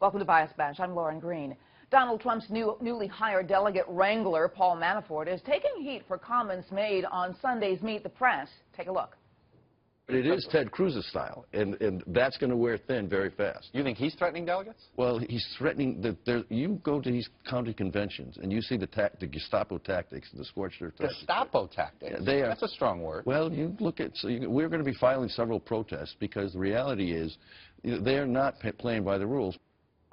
Welcome to Bias Bench. I'm Lauren Green. Donald Trump's newly hired delegate wrangler, Paul Manafort, is taking heat for comments made on Sunday's Meet the Press. Take a look. It is Ted Cruz's style, and that's going to wear thin very fast. You think he's threatening delegates? Well, he's threatening that you go to these county conventions and you see the gestapo tactics, the scorched earth tactics. Gestapo tactics? Yeah, they are. That's a strong word. Well, you look at, we're going to be filing several protests because the reality is they're not playing by the rules.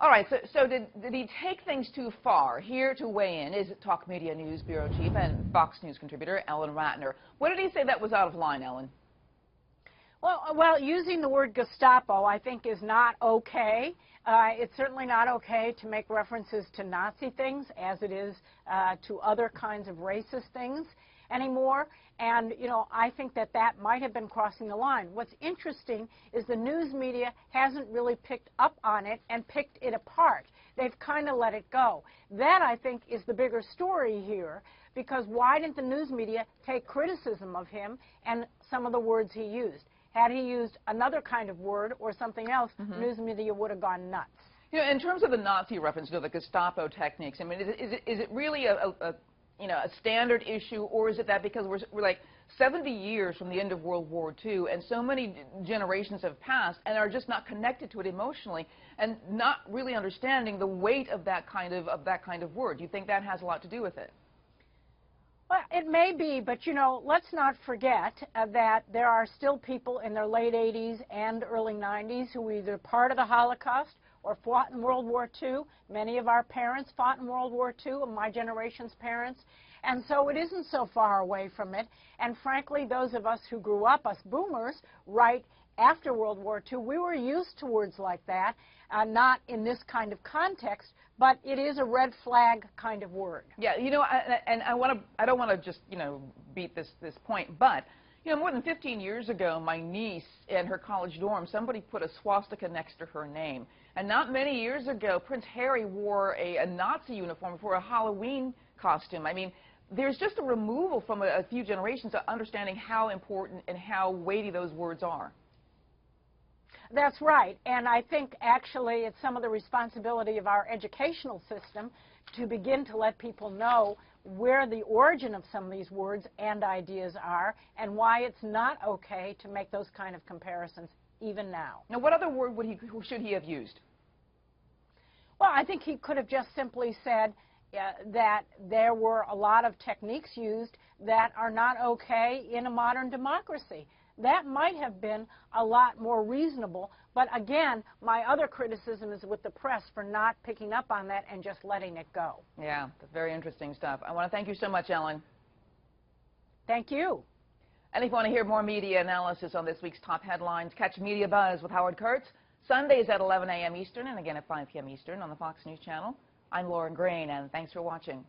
All right, so did he take things too far? Here to weigh in is Talk Media News Bureau Chief and Fox News contributor Ellen Ratner. What did he say that was out of line, Ellen? Well, using the word Gestapo, I think, is not okay. It's certainly not okay to make references to Nazi things as it is to other kinds of racist things anymore. And, you know, I think that might have been crossing the line. What's interesting is the news media hasn't really picked up on it and picked it apart. They've kind of let it go. That, I think, is the bigger story here, because why didn't the news media take criticism of him and some of the words he used? Had he used another kind of word or something else, the news media would have gone nuts. You know, in terms of the Nazi reference, you know, the Gestapo techniques, I mean, is it really a standard issue, or is it that because we're like 70 years from the end of World War II, and so many generations have passed and are just not connected to it emotionally and not really understanding the weight of that kind of word? Do you think that has a lot to do with it? Well, it may be, but, you know, let's not forget that there are still people in their late 80s and early 90s who were either part of the Holocaust or fought in World War II. Many of our parents fought in World War II, my generation's parents. And so it isn't so far away from it. And frankly, those of us who grew up, us boomers, right after World War II, we were used to words like that, not in this kind of context, but it is a red flag kind of word. Yeah, you know, I don't want to just, you know, beat this point, but, you know, more than 15 years ago, my niece in her college dorm, somebody put a swastika next to her name. And not many years ago, Prince Harry wore a Nazi uniform for a Halloween costume. I mean, there's just a removal from a few generations of understanding how important and how weighty those words are. That's right, and I think actually it's some of the responsibility of our educational system to begin to let people know where the origin of some of these words and ideas are and why it's not okay to make those kind of comparisons even now. Now, what other word should he have used? Well, I think he could have just simply said that there were a lot of techniques used that are not okay in a modern democracy. That might have been a lot more reasonable, but again, my other criticism is with the press for not picking up on that and just letting it go. Yeah, that's very interesting stuff. I want to thank you so much, Ellen. Thank you. And if you want to hear more media analysis on this week's top headlines, catch Media Buzz with Howard Kurtz, Sundays at 11 a.m. Eastern and again at 5 p.m. Eastern on the Fox News Channel. I'm Lauren Green, and thanks for watching.